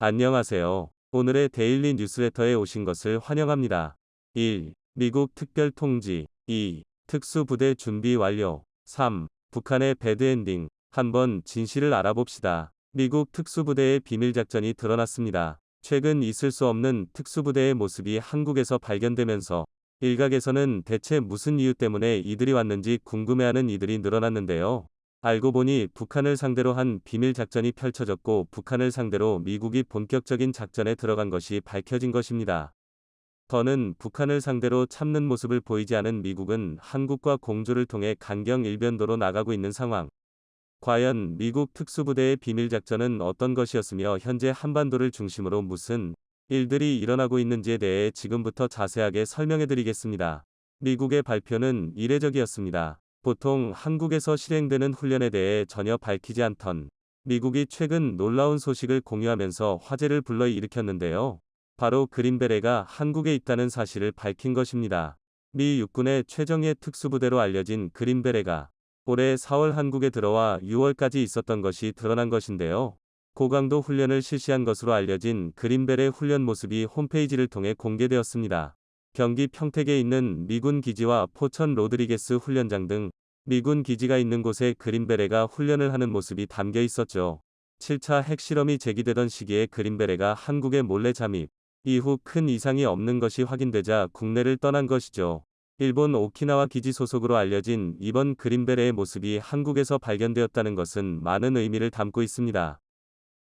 안녕하세요. 오늘의 데일리 뉴스레터에 오신 것을 환영합니다. 1. 미국 특별 통지. 2. 특수부대 준비 완료. 3. 북한의 배드엔딩. 한번 진실을 알아봅시다. 미국 특수부대의 비밀작전이 드러났습니다. 최근 있을 수 없는 특수부대의 모습이 한국에서 발견되면서 일각에서는 대체 무슨 이유 때문에 이들이 왔는지 궁금해하는 이들이 늘어났는데요. 알고 보니 북한을 상대로 한 비밀 작전이 펼쳐졌고 북한을 상대로 미국이 본격적인 작전에 들어간 것이 밝혀진 것입니다. 더는 북한을 상대로 참는 모습을 보이지 않은 미국은 한국과 공조를 통해 강경 일변도로 나가고 있는 상황. 과연 미국 특수부대의 비밀 작전은 어떤 것이었으며 현재 한반도를 중심으로 무슨 일들이 일어나고 있는지에 대해 지금부터 자세하게 설명해 드리겠습니다. 미국의 발표는 이례적이었습니다. 보통 한국에서 실행되는 훈련에 대해 전혀 밝히지 않던 미국이 최근 놀라운 소식을 공유하면서 화제를 불러일으켰는데요. 바로 그린베레가 한국에 있다는 사실을 밝힌 것입니다. 미 육군의 최정예 특수부대로 알려진 그린베레가 올해 4월 한국에 들어와 6월까지 있었던 것이 드러난 것인데요. 고강도 훈련을 실시한 것으로 알려진 그린베레 훈련 모습이 홈페이지를 통해 공개되었습니다. 경기 평택에 있는 미군 기지와 포천 로드리게스 훈련장 등 미군 기지가 있는 곳에 그린베레가 훈련을 하는 모습이 담겨 있었죠. 7차 핵실험이 제기되던 시기에 그린베레가 한국에 몰래 잠입, 이후 큰 이상이 없는 것이 확인되자 국내를 떠난 것이죠. 일본 오키나와 기지 소속으로 알려진 이번 그린베레의 모습이 한국에서 발견되었다는 것은 많은 의미를 담고 있습니다.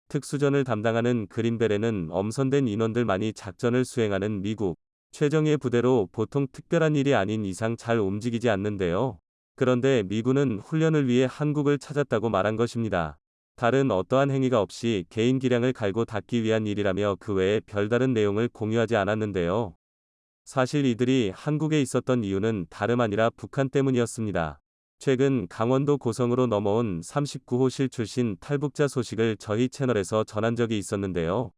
특수전을 담당하는 그린베레는 엄선된 인원들만이 작전을 수행하는 미국 최정예 부대로 보통 특별한 일이 아닌 이상 잘 움직이지 않는데요. 그런데 미군은 훈련을 위해 한국을 찾았다고 말한 것입니다. 다른 어떠한 행위가 없이 개인 기량을 갈고 닦기 위한 일이라며 그 외에 별다른 내용을 공유하지 않았는데요. 사실 이들이 한국에 있었던 이유는 다름 아니라 북한 때문이었습니다. 최근 강원도 고성으로 넘어온 39호실 출신 탈북자 소식을 저희 채널에서 전한 적이 있었는데요.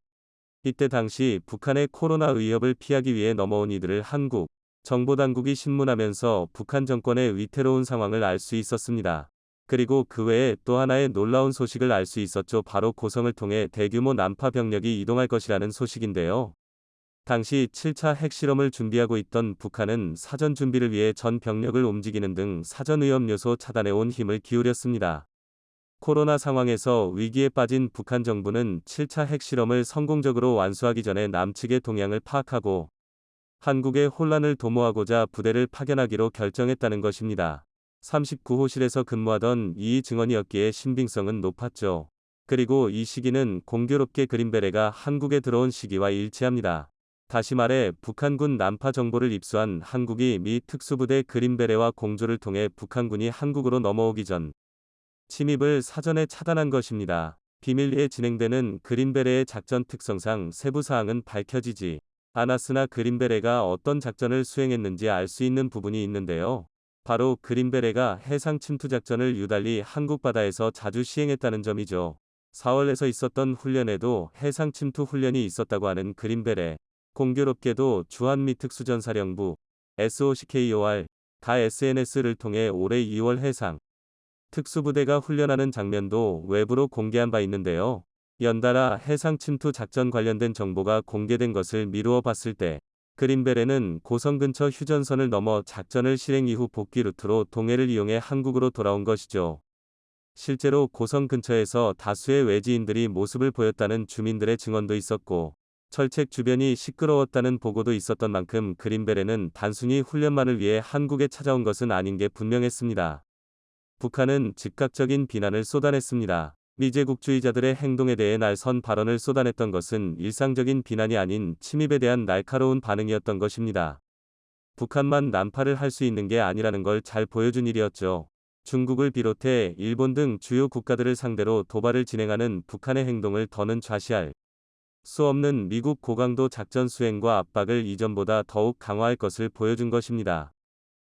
이때 당시 북한의 코로나 위협을 피하기 위해 넘어온 이들을 한국 정보당국이 신문하면서 북한 정권의 위태로운 상황을 알 수 있었습니다. 그리고 그 외에 또 하나의 놀라운 소식을 알 수 있었죠. 바로 고성을 통해 대규모 난파 병력이 이동할 것이라는 소식인데요. 당시 7차 핵실험을 준비하고 있던 북한은 사전 준비를 위해 전 병력을 움직이는 등 사전 위험 요소 차단에 온 힘을 기울였습니다. 코로나 상황에서 위기에 빠진 북한 정부는 7차 핵실험을 성공적으로 완수하기 전에 남측의 동향을 파악하고 한국의 혼란을 도모하고자 부대를 파견하기로 결정했다는 것입니다. 39호실에서 근무하던 이 증언이었기에 신빙성은 높았죠. 그리고 이 시기는 공교롭게 그린베레가 한국에 들어온 시기와 일치합니다. 다시 말해 북한군 난파 정보를 입수한 한국이 미 특수부대 그린베레와 공조를 통해 북한군이 한국으로 넘어오기 전 침입을 사전에 차단한 것입니다. 비밀리에 진행되는 그린베레의 작전 특성상 세부 사항은 밝혀지지 않았으나 그린베레가 어떤 작전을 수행했는지 알 수 있는 부분이 있는데요. 바로 그린베레가 해상 침투 작전을 유달리 한국 바다에서 자주 시행했다는 점이죠. 4월에서 있었던 훈련에도 해상 침투 훈련이 있었다고 하는 그린베레. 공교롭게도 주한미 특수전사령부 SOCKOR 가 SNS를 통해 올해 2월 해상 특수부대가 훈련하는 장면도 외부로 공개한 바 있는데요. 연달아 해상 침투 작전 관련된 정보가 공개된 것을 미루어 봤을 때 그린베레는 고성 근처 휴전선을 넘어 작전을 실행 이후 복귀 루트로 동해를 이용해 한국으로 돌아온 것이죠. 실제로 고성 근처에서 다수의 외지인들이 모습을 보였다는 주민들의 증언도 있었고 철책 주변이 시끄러웠다는 보고도 있었던 만큼 그린베레는 단순히 훈련만을 위해 한국에 찾아온 것은 아닌 게 분명했습니다. 북한은 즉각적인 비난을 쏟아냈습니다. 미제국주의자들의 행동에 대해 날선 발언을 쏟아냈던 것은 일상적인 비난이 아닌 침입에 대한 날카로운 반응이었던 것입니다. 북한만 난파를 할 수 있는 게 아니라는 걸 잘 보여준 일이었죠. 중국을 비롯해 일본 등 주요 국가들을 상대로 도발을 진행하는 북한의 행동을 더는 좌시할 수 없는 미국 고강도 작전 수행과 압박을 이전보다 더욱 강화할 것을 보여준 것입니다.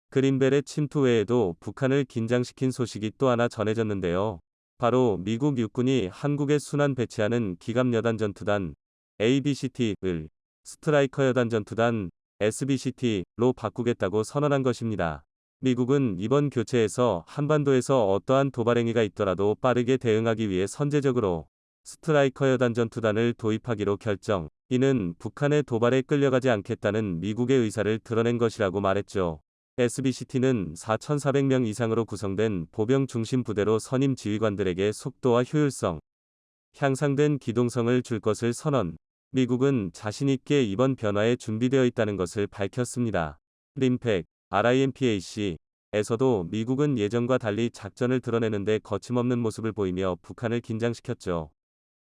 그린베레 침투 외에도 북한을 긴장시킨 소식이 또 하나 전해졌는데요. 바로 미국 육군이 한국에 순환 배치하는 기갑 여단 전투단 ABCT를 스트라이커 여단 전투단 SBCT로 바꾸겠다고 선언한 것입니다. 미국은 이번 교체에서 한반도에서 어떠한 도발 행위가 있더라도 빠르게 대응하기 위해 선제적으로 스트라이커 여단 전투단을 도입하기로 결정. 이는 북한의 도발에 끌려가지 않겠다는 미국의 의사를 드러낸 것이라고 말했죠. SBCT는 4,400명 이상으로 구성된 보병 중심 부대로 선임 지휘관들에게 속도와 효율성, 향상된 기동성을 줄 것을 선언. 미국은 자신 있게 이번 변화에 준비되어 있다는 것을 밝혔습니다. 림팩, RIMPAC에서도 미국은 예전과 달리 작전을 드러내는데 거침없는 모습을 보이며 북한을 긴장시켰죠.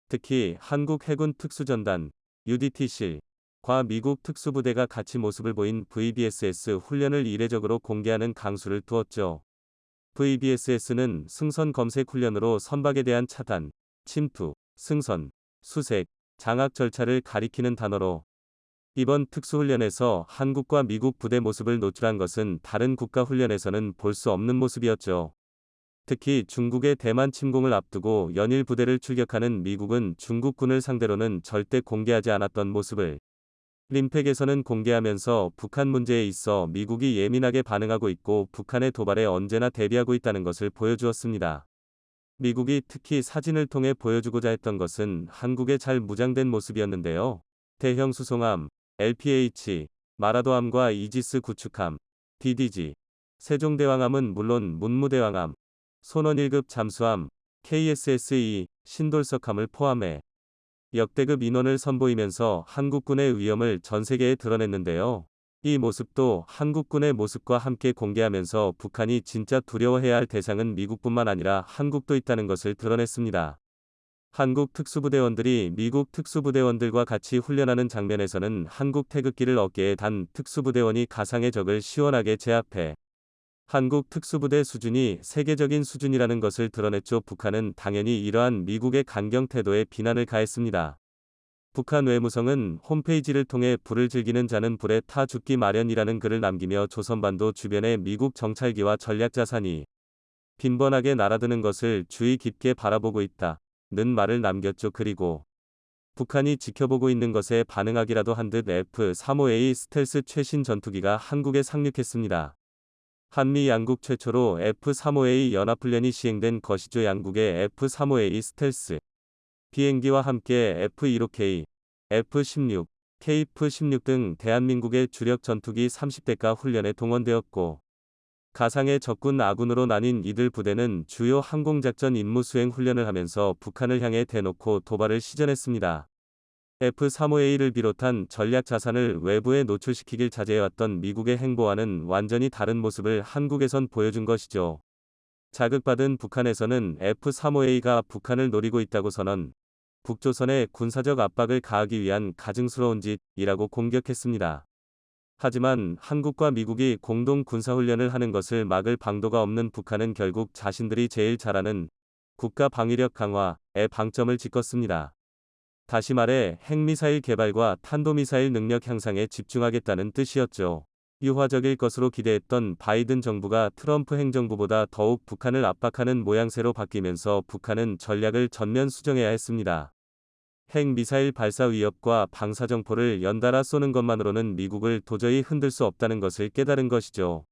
특히 한국 해군 특수전단 UDTC과 미국 특수부대가 같이 모습을 보인 VBSS 훈련을 이례적으로 공개하는 강수를 두었죠. VBSS는 승선 검색 훈련으로 선박에 대한 차단, 침투, 승선, 수색, 장악 절차를 가리키는 단어로 이번 특수훈련에서 한국과 미국 부대 모습을 노출한 것은 다른 국가 훈련에서는 볼 수 없는 모습이었죠. 특히 중국의 대만 침공을 앞두고 연일 부대를 출격하는 미국은 중국군을 상대로는 절대 공개하지 않았던 모습을 림팩에서는 공개하면서 북한 문제에 있어 미국이 예민하게 반응하고 있고 북한의 도발에 언제나 대비하고 있다는 것을 보여주었습니다. 미국이 특히 사진을 통해 보여주고자 했던 것은 한국의 잘 무장된 모습이었는데요. 대형 수송함, LPH, 마라도함과 이지스 구축함, DDG, 세종대왕함은 물론 문무대왕함, 손원 1급 잠수함, KSSE, 신돌석함을 포함해 역대급 인원을 선보이면서 한국군의 위험을 전 세계에 드러냈는데요. 이 모습도 한국군의 모습과 함께 공개하면서 북한이 진짜 두려워해야 할 대상은 미국뿐만 아니라 한국도 있다는 것을 드러냈습니다. 한국 특수부대원들이 미국 특수부대원들과 같이 훈련하는 장면에서는 한국 태극기를 어깨에 단 특수부대원이 가상의 적을 시원하게 제압해 한국 특수부대 수준이 세계적인 수준이라는 것을 드러냈죠. 북한은 당연히 이러한 미국의 강경 태도에 비난을 가했습니다. 북한 외무성은 홈페이지를 통해 불을 즐기는 자는 불에 타 죽기 마련이라는 글을 남기며 조선반도 주변의 미국 정찰기와 전략자산이 빈번하게 날아드는 것을 주의 깊게 바라보고 있다. 는 말을 남겼죠. 그리고 북한이 지켜보고 있는 것에 반응하기라도 한 듯 F-35A 스텔스 최신 전투기가 한국에 상륙했습니다. 한미 양국 최초로 F-35A 연합훈련이 시행된 것이죠. 양국의 F-35A 스텔스 비행기와 함께 F-15K, F-16, KF-16 등 대한민국의 주력 전투기 30대가 훈련에 동원되었고 가상의 적군 아군으로 나뉜 이들 부대는 주요 항공작전 임무 수행 훈련을 하면서 북한을 향해 대놓고 도발을 시전했습니다. F-35A를 비롯한 전략 자산을 외부에 노출시키길 자제해왔던 미국의 행보와는 완전히 다른 모습을 한국에선 보여준 것이죠. 자극받은 북한에서는 F-35A가 북한을 노리고 있다고 선언, 북조선에 군사적 압박을 가하기 위한 가증스러운 짓이라고 공격했습니다. 하지만 한국과 미국이 공동 군사훈련을 하는 것을 막을 방도가 없는 북한은 결국 자신들이 제일 잘하는 국가 방위력 강화에 방점을 찍었습니다. 다시 말해 핵미사일 개발과 탄도미사일 능력 향상에 집중하겠다는 뜻이었죠. 유화적일 것으로 기대했던 바이든 정부가 트럼프 행정부보다 더욱 북한을 압박하는 모양새로 바뀌면서 북한은 전략을 전면 수정해야 했습니다. 핵미사일 발사 위협과 방사정포를 연달아 쏘는 것만으로는 미국을 도저히 흔들 수 없다는 것을 깨달은 것이죠.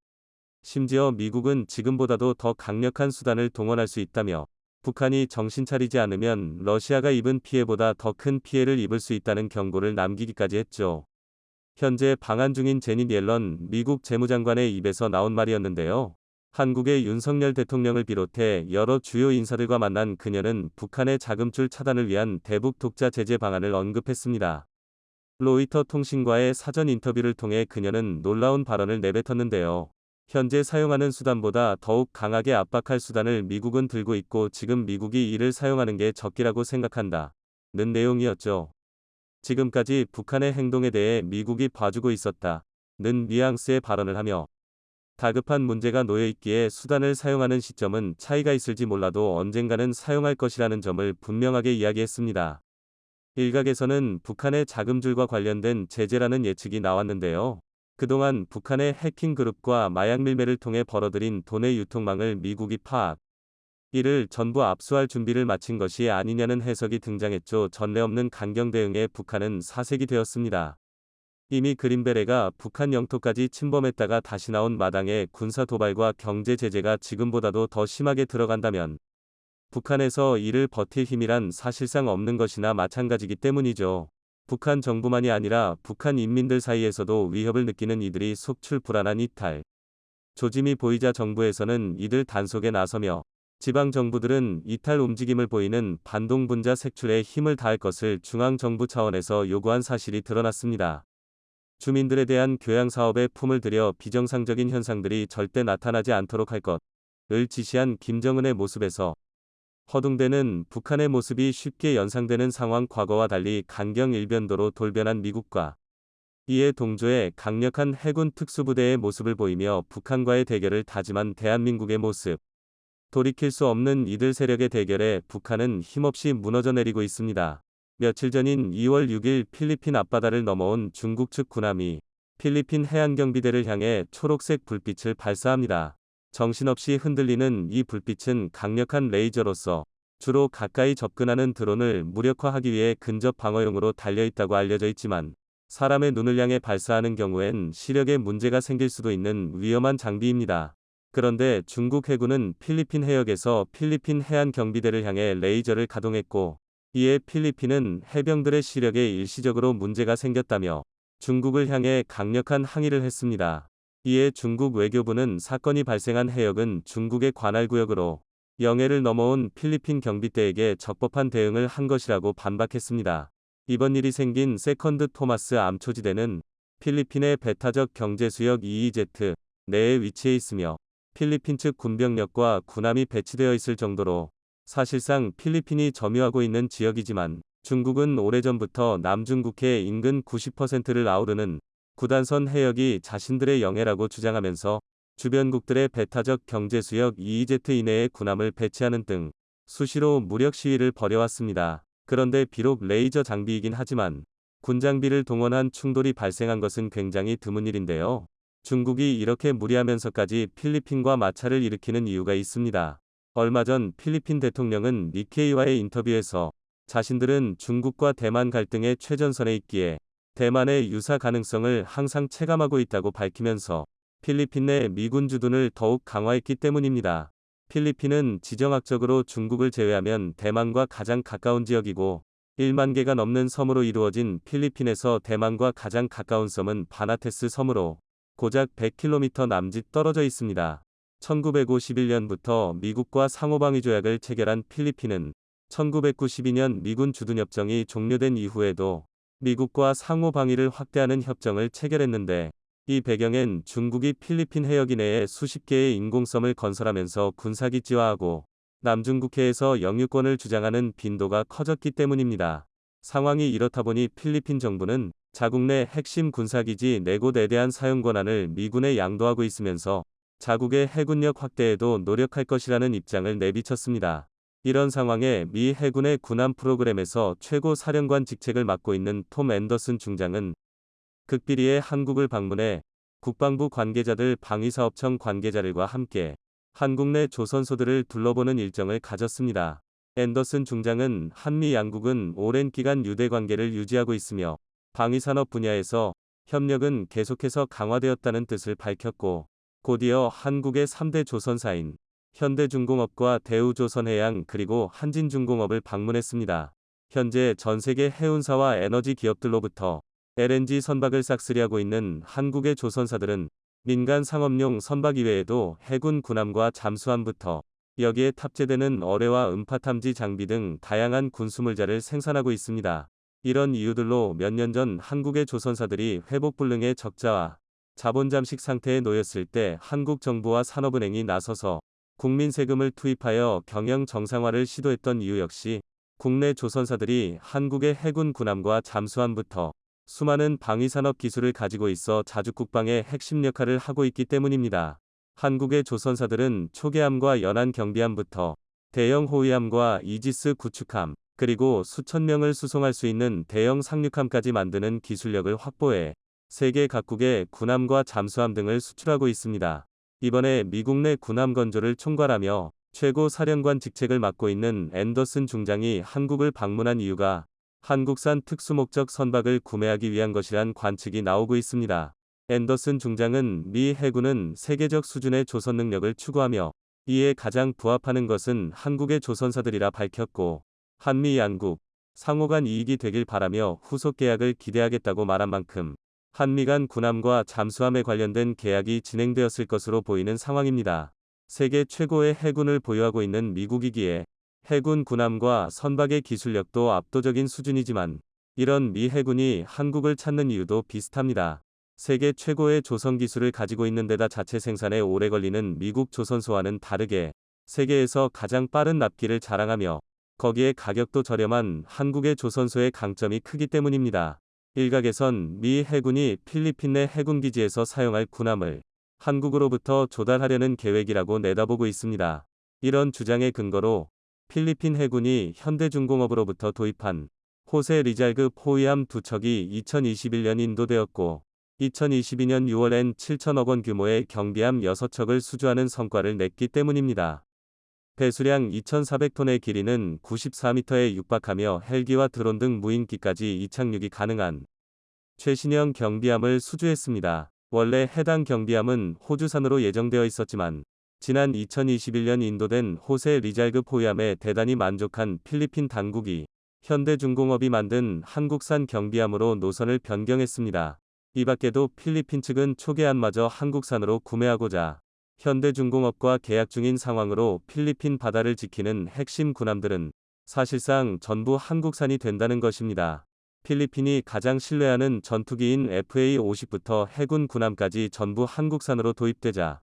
심지어 미국은 지금보다도 더 강력한 수단을 동원할 수 있다며 북한이 정신 차리지 않으면 러시아가 입은 피해보다 더 큰 피해를 입을 수 있다는 경고를 남기기까지 했죠. 현재 방한 중인 제닛 옐런 미국 재무장관의 입에서 나온 말이었는데요. 한국의 윤석열 대통령을 비롯해 여러 주요 인사들과 만난 그녀는 북한의 자금줄 차단을 위한 대북 독자 제재 방안을 언급했습니다. 로이터 통신과의 사전 인터뷰를 통해 그녀는 놀라운 발언을 내뱉었는데요. 현재 사용하는 수단보다 더욱 강하게 압박할 수단을 미국은 들고 있고 지금 미국이 이를 사용하는 게 적기라고 생각한다. 는 내용이었죠. 지금까지 북한의 행동에 대해 미국이 봐주고 있었다. 는 뉘앙스의 발언을 하며 다급한 문제가 놓여 있기에 수단을 사용하는 시점은 차이가 있을지 몰라도 언젠가는 사용할 것이라는 점을 분명하게 이야기했습니다. 일각에서는 북한의 자금줄과 관련된 제재라는 예측이 나왔는데요. 그동안 북한의 해킹 그룹과 마약 밀매를 통해 벌어들인 돈의 유통망을 미국이 파악, 이를 전부 압수할 준비를 마친 것이 아니냐는 해석이 등장했죠. 전례 없는 강경 대응에 북한은 사색이 되었습니다. 이미 그린베레가 북한 영토까지 침범했다가 다시 나온 마당에 군사 도발과 경제 제재가 지금보다도 더 심하게 들어간다면 북한에서 이를 버틸 힘이란 사실상 없는 것이나 마찬가지기 때문이죠. 북한 정부만이 아니라 북한 인민들 사이에서도 위협을 느끼는 이들이 속출 불안한 이탈. 조짐이 보이자 정부에서는 이들 단속에 나서며 지방 정부들은 이탈 움직임을 보이는 반동 분자 색출에 힘을 다할 것을 중앙정부 차원에서 요구한 사실이 드러났습니다. 주민들에 대한 교양 사업에 품을 들여 비정상적인 현상들이 절대 나타나지 않도록 할 것을 지시한 김정은의 모습에서 허둥대는 북한의 모습이 쉽게 연상되는 상황. 과거와 달리 강경일변도로 돌변한 미국과 이에 동조해 강력한 해군 특수부대의 모습을 보이며 북한과의 대결을 다짐한 대한민국의 모습. 돌이킬 수 없는 이들 세력의 대결에 북한은 힘없이 무너져 내리고 있습니다. 며칠 전인 2월 6일 필리핀 앞바다를 넘어온 중국 측 군함이 필리핀 해안경비대를 향해 초록색 불빛을 발사합니다. 정신없이 흔들리는 이 불빛은 강력한 레이저로서 주로 가까이 접근하는 드론을 무력화하기 위해 근접 방어용으로 달려있다고 알려져 있지만 사람의 눈을 향해 발사하는 경우엔 시력에 문제가 생길 수도 있는 위험한 장비입니다. 그런데 중국 해군은 필리핀 해역에서 필리핀 해안경비대를 향해 레이저를 가동했고 이에 필리핀은 해병들의 시력에 일시적으로 문제가 생겼다며 중국을 향해 강력한 항의를 했습니다. 이에 중국 외교부는 사건이 발생한 해역은 중국의 관할구역으로 영해를 넘어온 필리핀 경비대에게 적법한 대응을 한 것이라고 반박했습니다. 이번 일이 생긴 세컨드 토마스 암초지대는 필리핀의 배타적 경제수역 EEZ 내에 위치해 있으며 필리핀 측 군병력과 군함이 배치되어 있을 정도로 사실상 필리핀이 점유하고 있는 지역이지만 중국은 오래전부터 남중국해 인근 90%를 아우르는 구단선 해역이 자신들의 영해라고 주장하면서 주변국들의 배타적 경제수역 EEZ 이내에 군함을 배치하는 등 수시로 무력 시위를 벌여왔습니다. 그런데 비록 레이저 장비이긴 하지만 군장비를 동원한 충돌이 발생한 것은 굉장히 드문 일인데요. 중국이 이렇게 무리하면서까지 필리핀과 마찰을 일으키는 이유가 있습니다. 얼마 전 필리핀 대통령은 니케이와의 인터뷰에서 자신들은 중국과 대만 갈등의 최전선에 있기에 대만의 유사 가능성을 항상 체감하고 있다고 밝히면서 필리핀 내 미군 주둔을 더욱 강화했기 때문입니다. 필리핀은 지정학적으로 중국을 제외하면 대만과 가장 가까운 지역이고 1만 개가 넘는 섬으로 이루어진 필리핀에서 대만과 가장 가까운 섬은 바나테스 섬으로 고작 100km 남짓 떨어져 있습니다. 1951년부터 미국과 상호방위 조약을 체결한 필리핀은 1992년 미군 주둔협정이 종료된 이후에도 미국과 상호방위를 확대하는 협정을 체결했는데 이 배경엔 중국이 필리핀 해역 이내에 수십 개의 인공섬을 건설하면서 군사기지화하고 남중국해에서 영유권을 주장하는 빈도가 커졌기 때문입니다. 상황이 이렇다 보니 필리핀 정부는 자국 내 핵심 군사기지 4곳에 대한 사용 권한을 미군에 양도하고 있으면서 자국의 해군력 확대에도 노력할 것이라는 입장을 내비쳤습니다. 이런 상황에 미 해군의 군함 프로그램에서 최고 사령관 직책을 맡고 있는 톰 앤더슨 중장은 극비리에 한국을 방문해 국방부 관계자들 방위사업청 관계자들과 함께 한국 내 조선소들을 둘러보는 일정을 가졌습니다. 앤더슨 중장은 한미 양국은 오랜 기간 유대 관계를 유지하고 있으며 방위산업 분야에서 협력은 계속해서 강화되었다는 뜻을 밝혔고 곧이어 한국의 3대 조선사인 현대중공업과 대우조선해양 그리고 한진중공업을 방문했습니다. 현재 전세계 해운사와 에너지 기업들로부터 LNG 선박을 싹쓸이하고 있는 한국의 조선사들은 민간 상업용 선박 이외에도 해군 군함과 잠수함부터 여기에 탑재되는 어뢰와 음파탐지 장비 등 다양한 군수물자를 생산하고 있습니다. 이런 이유들로 몇 년 전 한국의 조선사들이 회복불능의 적자와 자본 잠식 상태에 놓였을 때 한국 정부와 산업은행이 나서서 국민 세금을 투입하여 경영 정상화를 시도했던 이유 역시 국내 조선사들이 한국의 해군 군함과 잠수함부터 수많은 방위산업 기술을 가지고 있어 자주국방의 핵심 역할을 하고 있기 때문입니다. 한국의 조선사들은 초계함과 연안 경비함부터 대형 호위함과 이지스 구축함, 그리고 수천 명을 수송할 수 있는 대형 상륙함까지 만드는 기술력을 확보해 세계 각국의 군함과 잠수함 등을 수출하고 있습니다. 이번에 미국 내 군함 건조를 총괄하며 최고 사령관 직책을 맡고 있는 앤더슨 중장이 한국을 방문한 이유가 한국산 특수목적 선박을 구매하기 위한 것이란 관측이 나오고 있습니다. 앤더슨 중장은 미 해군은 세계적 수준의 조선 능력을 추구하며 이에 가장 부합하는 것은 한국의 조선사들이라 밝혔고, 한미 양국 상호 간 이익이 되길 바라며 후속 계약을 기대하겠다고 말한 만큼 한미 간 군함과 잠수함에 관련된 계약이 진행되었을 것으로 보이는 상황입니다. 세계 최고의 해군을 보유하고 있는 미국이기에 해군 군함과 선박의 기술력도 압도적인 수준이지만 이런 미 해군이 한국을 찾는 이유도 비슷합니다. 세계 최고의 조선 기술을 가지고 있는 데다 자체 생산에 오래 걸리는 미국 조선소와는 다르게 세계에서 가장 빠른 납기를 자랑하며 거기에 가격도 저렴한 한국의 조선소의 강점이 크기 때문입니다. 일각에선 미 해군이 필리핀 내 해군기지에서 사용할 군함을 한국으로부터 조달하려는 계획이라고 내다보고 있습니다. 이런 주장의 근거로 필리핀 해군이 현대중공업으로부터 도입한 호세 리잘급 호위함 2척이 2021년 인도되었고 2022년 6월엔 7천억 원 규모의 경비함 6척을 수주하는 성과를 냈기 때문입니다. 배수량 2,400톤의 길이는 94m에 육박하며 헬기와 드론 등 무인기까지 이착륙이 가능한 최신형 경비함을 수주했습니다. 원래 해당 경비함은 호주산으로 예정되어 있었지만 지난 2021년 인도된 호세 리잘급 호위함에 대단히 만족한 필리핀 당국이 현대중공업이 만든 한국산 경비함으로 노선을 변경했습니다. 이 밖에도 필리핀 측은 초계함마저 한국산으로 구매하고자 현대중공업과 계약 중인 상황으로 필리핀 바다를 지키는 핵심 군함들은 사실상 전부 한국산이 된다는 것입니다. 필리핀이 가장 신뢰하는 전투기인 FA-50부터 해군 군함까지 전부 한국산으로 도입되자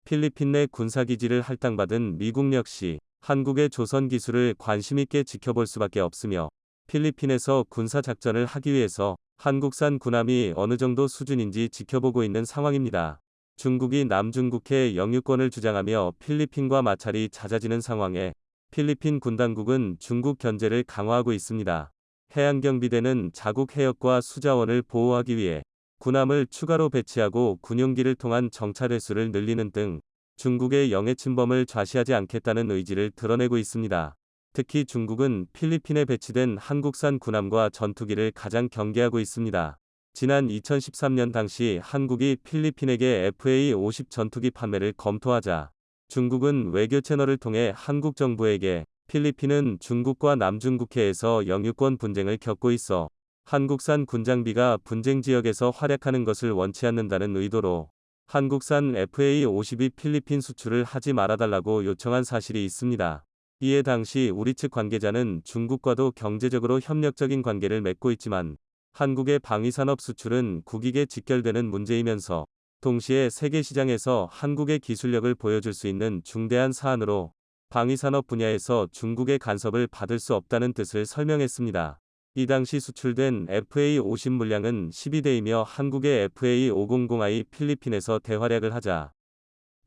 필리핀 내 군사기지를 할당받은 미국 역시 한국의 조선 기술을 관심있게 지켜볼 수밖에 없으며 필리핀에서 군사작전을 하기 위해서 한국산 군함이 어느 정도 수준인지 지켜보고 있는 상황입니다. 중국이 남중국해 영유권을 주장하며 필리핀과 마찰이 잦아지는 상황에 필리핀 군당국은 중국 견제를 강화하고 있습니다. 해양경비대는 자국 해역과 수자원을 보호하기 위해 군함을 추가로 배치하고 군용기를 통한 정찰 횟수를 늘리는 등 중국의 영해 침범을 좌시하지 않겠다는 의지를 드러내고 있습니다. 특히 중국은 필리핀에 배치된 한국산 군함과 전투기를 가장 경계하고 있습니다. 지난 2013년 당시 한국이 필리핀에게 FA-50 전투기 판매를 검토하자 중국은 외교 채널을 통해 한국 정부에게 필리핀은 중국과 남중국해에서 영유권 분쟁을 겪고 있어 한국산 군장비가 분쟁 지역에서 활약하는 것을 원치 않는다는 의도로 한국산 FA-50이 필리핀 수출을 하지 말아달라고 요청한 사실이 있습니다. 이에 당시 우리 측 관계자는 중국과도 경제적으로 협력적인 관계를 맺고 있지만 한국의 방위산업 수출은 국익에 직결되는 문제이면서 동시에 세계 시장에서 한국의 기술력을 보여줄 수 있는 중대한 사안으로 방위산업 분야에서 중국의 간섭을 받을 수 없다는 뜻을 설명했습니다. 이 당시 수출된 FA-50 물량은 12대이며 한국의 FA-500I 필리핀에서 대활약을 하자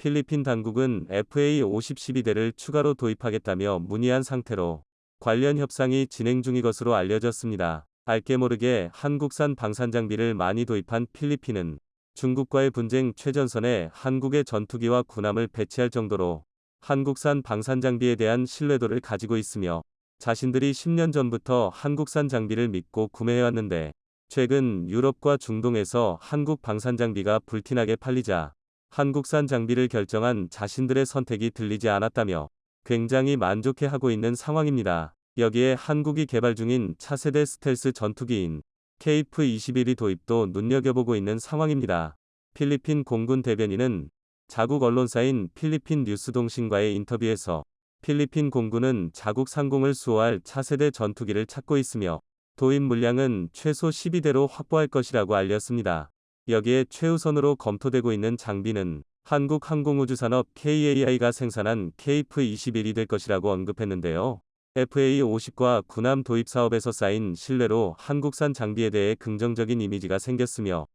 필리핀 당국은 FA-50 12대를 추가로 도입하겠다며 문의한 상태로 관련 협상이 진행 중인 것으로 알려졌습니다. 알게 모르게 한국산 방산장비를 많이 도입한 필리핀은 중국과의 분쟁 최전선에 한국의 전투기와 군함을 배치할 정도로 한국산 방산장비에 대한 신뢰도를 가지고 있으며 자신들이 10년 전부터 한국산 장비를 믿고 구매해왔는데 최근 유럽과 중동에서 한국 방산장비가 불티나게 팔리자 한국산 장비를 결정한 자신들의 선택이 들리지 않았다며 굉장히 만족해하고 있는 상황입니다. 여기에 한국이 개발 중인 차세대 스텔스 전투기인 KF-21이 도입도 눈여겨보고 있는 상황입니다. 필리핀 공군 대변인은 자국 언론사인 필리핀 뉴스통신과의 인터뷰에서 필리핀 공군은 자국 상공을 수호할 차세대 전투기를 찾고 있으며 도입 물량은 최소 12대로 확보할 것이라고 알렸습니다. 여기에 최우선으로 검토되고 있는 장비는 한국항공우주산업 KAI가 생산한 KF-21이 될 것이라고 언급했는데요. FA-50과 군함 도입 사업에서 쌓인 신뢰로 한국산 장비에 대해 긍정적인 이미지가 생겼으며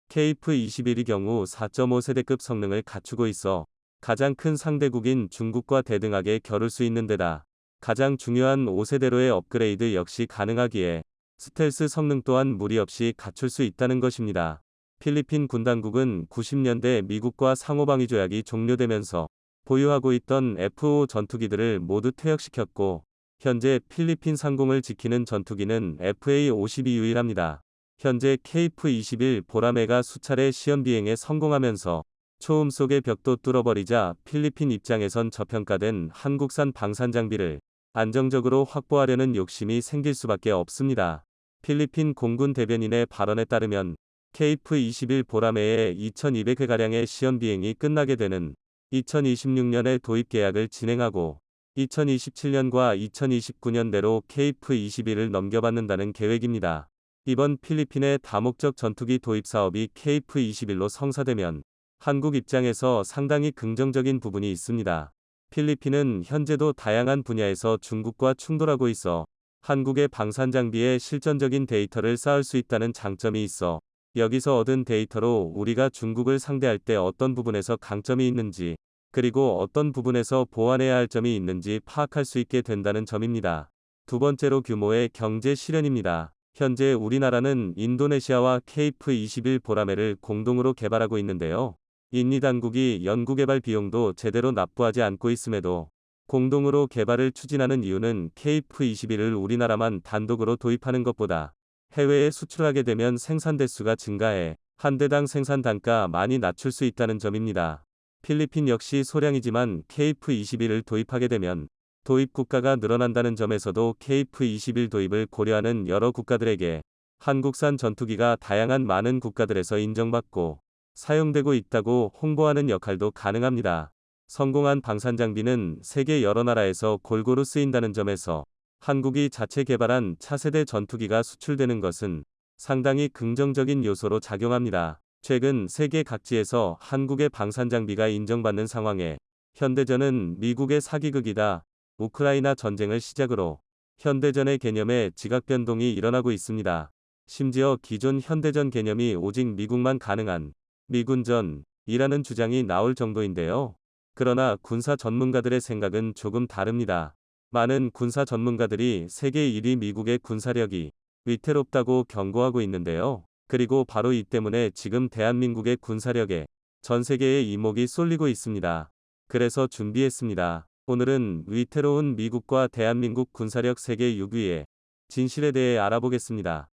KF-21의 경우 4.5세대급 성능을 갖추고 있어 가장 큰 상대국인 중국과 대등하게 겨룰 수 있는 데다 가장 중요한 5세대로의 업그레이드 역시 가능하기에 스텔스 성능 또한 무리 없이 갖출 수 있다는 것입니다. 필리핀 군당국은 90년대 미국과 상호방위 조약이 종료되면서 보유하고 있던 F-5 전투기들을 모두 퇴역시켰고 현재 필리핀 상공을 지키는 전투기는 FA-50이 유일합니다. 현재 KF-21 보라매가 수차례 시험 비행에 성공하면서 초음 속의 벽도 뚫어버리자 필리핀 입장에선 저평가된 한국산 방산 장비를 안정적으로 확보하려는 욕심이 생길 수밖에 없습니다. 필리핀 공군 대변인의 발언에 따르면 KF-21 보라매의 2200회가량의 시험 비행이 끝나게 되는 2026년에 도입 계약을 진행하고 2027년과 2029년대로 KF-21을 넘겨받는다는 계획입니다. 이번 필리핀의 다목적 전투기 도입 사업이 KF-21로 성사되면 한국 입장에서 상당히 긍정적인 부분이 있습니다. 필리핀은 현재도 다양한 분야에서 중국과 충돌하고 있어 한국의 방산 장비에 실전적인 데이터를 쌓을 수 있다는 장점이 있어 여기서 얻은 데이터로 우리가 중국을 상대할 때 어떤 부분에서 강점이 있는지 그리고 어떤 부분에서 보완해야 할 점이 있는지 파악할 수 있게 된다는 점입니다. 두 번째로 규모의 경제 실현입니다. 현재 우리나라는 인도네시아와 KF-21 보라매를 공동으로 개발하고 있는데요. 인리 당국이 연구개발 비용도 제대로 납부하지 않고 있음에도 공동으로 개발을 추진하는 이유는 KF-21을 우리나라만 단독으로 도입하는 것보다 해외에 수출하게 되면 생산 대수가 증가해 한 대당 생산 단가 많이 낮출 수 있다는 점입니다. 필리핀 역시 소량이지만 KF-21을 도입하게 되면 도입 국가가 늘어난다는 점에서도 KF-21 도입을 고려하는 여러 국가들에게 한국산 전투기가 다양한 많은 국가들에서 인정받고 사용되고 있다고 홍보하는 역할도 가능합니다. 성공한 방산 장비는 세계 여러 나라에서 골고루 쓰인다는 점에서 한국이 자체 개발한 차세대 전투기가 수출되는 것은 상당히 긍정적인 요소로 작용합니다. 최근 세계 각지에서 한국의 방산 장비가 인정받는 상황에 현대전은 미국의 사기극이다. 우크라이나 전쟁을 시작으로 현대전의 개념에 지각 변동이 일어나고 있습니다. 심지어 기존 현대전 개념이 오직 미국만 가능한 미군전이라는 주장이 나올 정도인데요. 그러나 군사 전문가들의 생각은 조금 다릅니다. 많은 군사 전문가들이 세계 1위 미국의 군사력이 위태롭다고 경고하고 있는데요. 그리고 바로 이 때문에 지금 대한민국의 군사력에 전 세계의 이목이 쏠리고 있습니다. 그래서 준비했습니다. 오늘은 위태로운 미국과 대한민국 군사력 세계 6위의 진실에 대해 알아보겠습니다.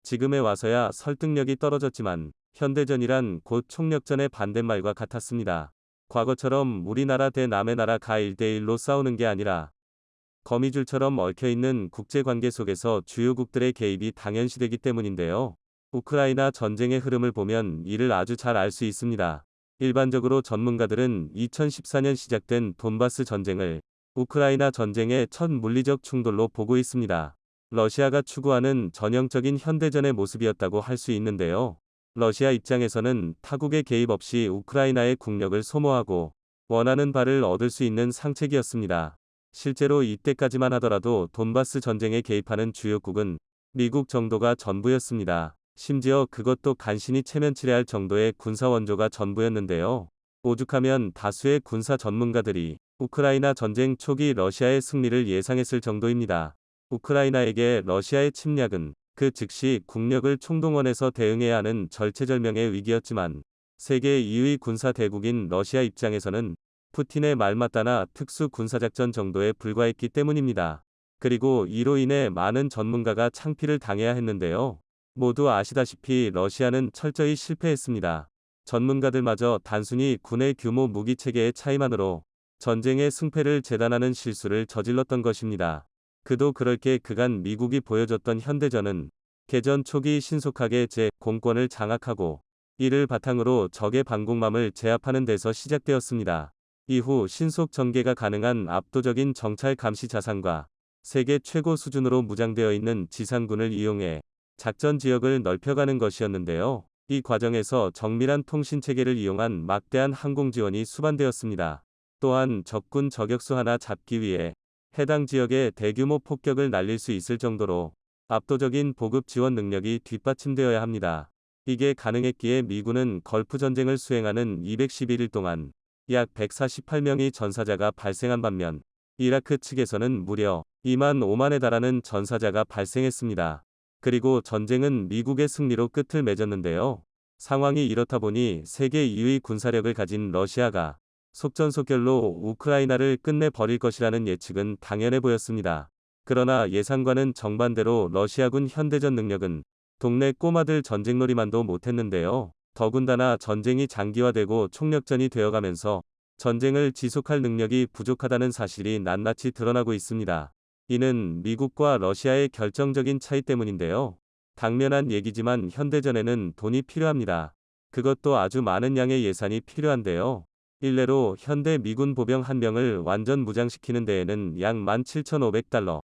지금에 와서야 설득력이 떨어졌지만 현대전이란 곧 총력전의 반대말과 같았습니다. 과거처럼 우리나라 대 남의 나라가 1대1로 싸우는 게 아니라 거미줄처럼 얽혀있는 국제관계 속에서 주요국들의 개입이 당연시되기 때문인데요. 우크라이나 전쟁의 흐름을 보면 이를 아주 잘 알 수 있습니다. 일반적으로 전문가들은 2014년 시작된 돈바스 전쟁을 우크라이나 전쟁의 첫 물리적 충돌로 보고 있습니다. 러시아가 추구하는 전형적인 현대전의 모습이었다고 할 수 있는데요. 러시아 입장에서는 타국의 개입 없이 우크라이나의 국력을 소모하고 원하는 바를 얻을 수 있는 상책이었습니다. 실제로 이때까지만 하더라도 돈바스 전쟁에 개입하는 주요국은 미국 정도가 전부였습니다. 심지어 그것도 간신히 체면치레할 정도의 군사 원조가 전부였는데요. 오죽하면 다수의 군사 전문가들이 우크라이나 전쟁 초기 러시아의 승리를 예상했을 정도입니다. 우크라이나에게 러시아의 침략은 그 즉시 국력을 총동원해서 대응해야 하는 절체절명의 위기였지만 세계 2위 군사 대국인 러시아 입장에서는 푸틴의 말맞다나 특수 군사작전 정도에 불과했기 때문입니다. 그리고 이로 인해 많은 전문가가 창피를 당해야 했는데요. 모두 아시다시피 러시아는 철저히 실패했습니다. 전문가들마저 단순히 군의 규모 무기 체계의 차이만으로 전쟁의 승패를 재단하는 실수를 저질렀던 것입니다. 그도 그럴 게 그간 미국이 보여줬던 현대전은 개전 초기 신속하게 제 공권을 장악하고 이를 바탕으로 적의 방공망을 제압하는 데서 시작되었습니다. 이후 신속 전개가 가능한 압도적인 정찰 감시 자산과 세계 최고 수준으로 무장되어 있는 지상군을 이용해 작전 지역을 넓혀가는 것이었는데요. 이 과정에서 정밀한 통신 체계를 이용한 막대한 항공 지원이 수반되었습니다. 또한 적군 저격수 하나 잡기 위해 해당 지역에 대규모 폭격을 날릴 수 있을 정도로 압도적인 보급 지원 능력이 뒷받침되어야 합니다. 이게 가능했기에 미군은 걸프 전쟁을 수행하는 211일 동안 약 148명의 전사자가 발생한 반면 이라크 측에서는 무려 2만 5만에 달하는 전사자가 발생했습니다. 그리고 전쟁은 미국의 승리로 끝을 맺었는데요. 상황이 이렇다 보니 세계 2위 군사력을 가진 러시아가 속전속결로 우크라이나를 끝내버릴 것이라는 예측은 당연해 보였습니다. 그러나 예상과는 정반대로 러시아군 현대전 능력은 동네 꼬마들 전쟁놀이만도 못했는데요. 더군다나 전쟁이 장기화되고 총력전이 되어가면서 전쟁을 지속할 능력이 부족하다는 사실이 낱낱이 드러나고 있습니다. 이는 미국과 러시아의 결정적인 차이 때문인데요. 당면한 얘기지만 현대전에는 돈이 필요합니다. 그것도 아주 많은 양의 예산이 필요한데요. 일례로 현대 미군 보병 한 명을 완전 무장시키는 데에는 약 17,500달러,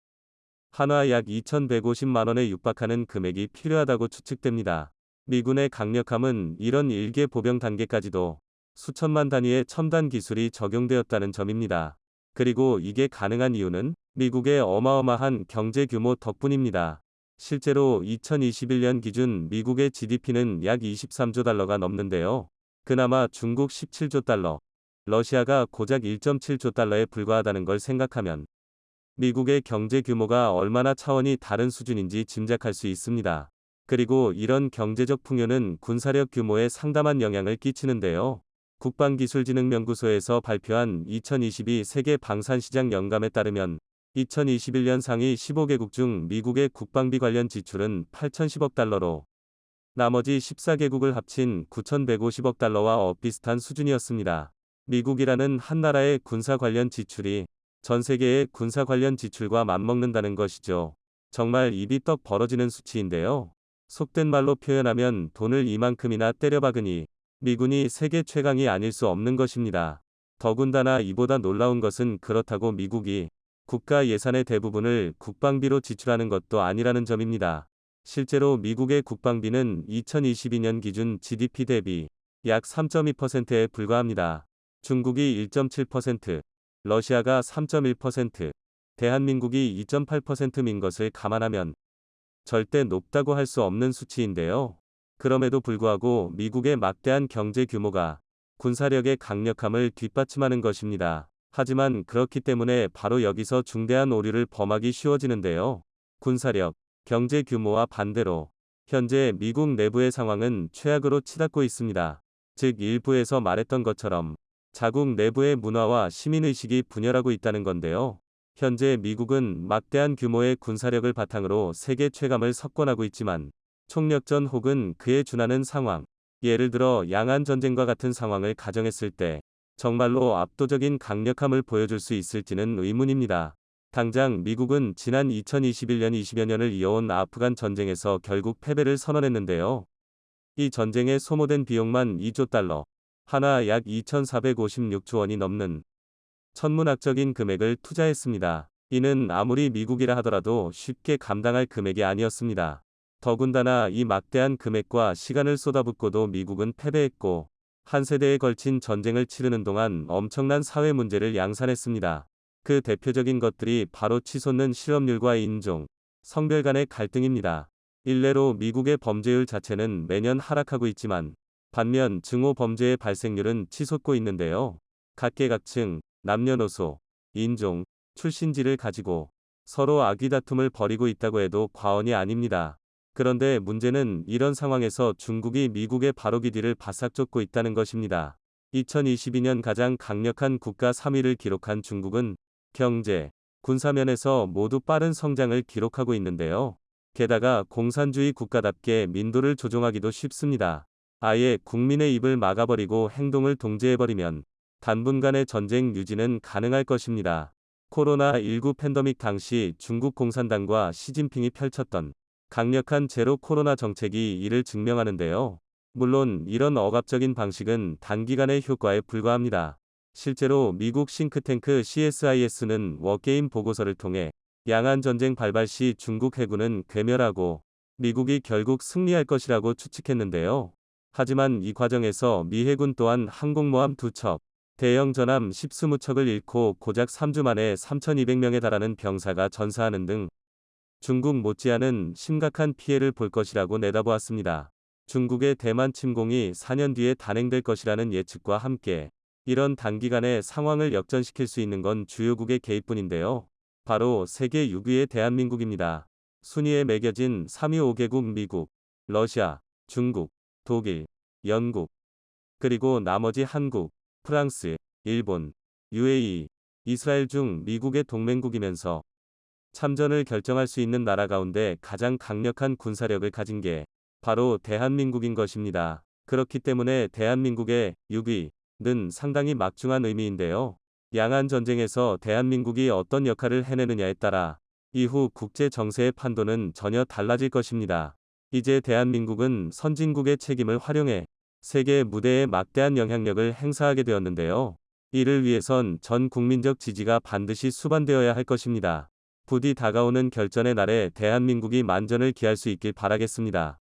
한화 약 2,150만 원에 육박하는 금액이 필요하다고 추측됩니다. 미군의 강력함은 이런 일개 보병 단계까지도 수천만 단위의 첨단 기술이 적용되었다는 점입니다. 그리고 이게 가능한 이유는 미국의 어마어마한 경제 규모 덕분입니다. 실제로 2021년 기준 미국의 GDP는 약 23조 달러가 넘는데요. 그나마 중국 17조 달러, 러시아가 고작 1.7조 달러에 불과하다는 걸 생각하면 미국의 경제 규모가 얼마나 차원이 다른 수준인지 짐작할 수 있습니다. 그리고 이런 경제적 풍요는 군사력 규모에 상당한 영향을 끼치는데요. 국방기술진흥연구소에서 발표한 2022 세계 방산시장 영감에 따르면 2021년 상위 15개국 중 미국의 국방비 관련 지출은 8,010억 달러로 나머지 14개국을 합친 9,150억 달러와 비슷한 수준이었습니다. 미국이라는 한 나라의 군사 관련 지출이 전 세계의 군사 관련 지출과 맞먹는다는 것이죠. 정말 입이 떡 벌어지는 수치인데요. 속된 말로 표현하면 돈을 이만큼이나 때려박으니 미군이 세계 최강이 아닐 수 없는 것입니다. 더군다나 이보다 놀라운 것은 그렇다고 미국이 국가 예산의 대부분을 국방비로 지출하는 것도 아니라는 점입니다. 실제로 미국의 국방비는 2022년 기준 GDP 대비 약 3.2%에 불과합니다. 중국이 1.7%, 러시아가 3.1%, 대한민국이 2.8%인 것을 감안하면 절대 높다고 할 수 없는 수치인데요. 그럼에도 불구하고 미국의 막대한 경제 규모가 군사력의 강력함을 뒷받침하는 것입니다. 하지만 그렇기 때문에 바로 여기서 중대한 오류를 범하기 쉬워지는데요. 군사력, 경제 규모와 반대로 현재 미국 내부의 상황은 최악으로 치닫고 있습니다. 즉 일부에서 말했던 것처럼 자국 내부의 문화와 시민의식이 분열하고 있다는 건데요. 현재 미국은 막대한 규모의 군사력을 바탕으로 세계 최강을 석권하고 있지만 총력전 혹은 그에 준하는 상황, 예를 들어 양안 전쟁과 같은 상황을 가정했을 때 정말로 압도적인 강력함을 보여줄 수 있을지는 의문입니다. 당장 미국은 지난 2021년 20여 년을 이어온 아프간 전쟁에서 결국 패배를 선언했는데요. 이 전쟁에 소모된 비용만 2조 달러, 하나 약 2,456조 원이 넘는 천문학적인 금액을 투자했습니다. 이는 아무리 미국이라 하더라도 쉽게 감당할 금액이 아니었습니다. 더군다나 이 막대한 금액과 시간을 쏟아붓고도 미국은 패배했고 한 세대에 걸친 전쟁을 치르는 동안 엄청난 사회 문제를 양산했습니다. 그 대표적인 것들이 바로 치솟는 실업률과 인종, 성별 간의 갈등입니다. 일례로 미국의 범죄율 자체는 매년 하락하고 있지만 반면 증오 범죄의 발생률은 치솟고 있는데요. 각계각층, 남녀노소, 인종, 출신지를 가지고 서로 악의다툼을 벌이고 있다고 해도 과언이 아닙니다. 그런데 문제는 이런 상황에서 중국이 미국의 바로기 뒤를 바싹 쫓고 있다는 것입니다. 2022년 가장 강력한 국가 3위를 기록한 중국은 경제, 군사면에서 모두 빠른 성장을 기록하고 있는데요. 게다가 공산주의 국가답게 민도를 조종하기도 쉽습니다. 아예 국민의 입을 막아버리고 행동을 동제해버리면 단분간의 전쟁 유지는 가능할 것입니다. 코로나19 팬데믹 당시 중국 공산당과 시진핑이 펼쳤던 강력한 제로 코로나 정책이 이를 증명하는데요. 물론 이런 억압적인 방식은 단기간의 효과에 불과합니다. 실제로 미국 싱크탱크 CSIS는 워게임 보고서를 통해 양안 전쟁 발발 시 중국 해군은 괴멸하고 미국이 결국 승리할 것이라고 추측했는데요. 하지만 이 과정에서 미 해군 또한 항공모함 2척, 대형 전함 10-20척을 잃고 고작 3주 만에 3,200명에 달하는 병사가 전사하는 등 중국 못지않은 심각한 피해를 볼 것이라고 내다보았습니다. 중국의 대만 침공이 4년 뒤에 단행될 것이라는 예측과 함께 이런 단기간에 상황을 역전시킬 수 있는 건 주요국의 개입뿐인데요. 바로 세계 6위의 대한민국입니다. 순위에 매겨진 3위 5개국 미국, 러시아, 중국, 독일, 영국, 그리고 나머지 한국, 프랑스, 일본, UAE, 이스라엘 중 미국의 동맹국이면서 참전을 결정할 수 있는 나라 가운데 가장 강력한 군사력을 가진 게 바로 대한민국인 것입니다. 그렇기 때문에 대한민국의 6위는 상당히 막중한 의미인데요. 양안 전쟁에서 대한민국이 어떤 역할을 해내느냐에 따라 이후 국제 정세의 판도는 전혀 달라질 것입니다. 이제 대한민국은 선진국의 책임을 활용해 세계 무대에 막대한 영향력을 행사하게 되었는데요. 이를 위해선 전 국민적 지지가 반드시 수반되어야 할 것입니다. 부디 다가오는 결전의 날에 대한민국이 만전을 기할 수 있길 바라겠습니다.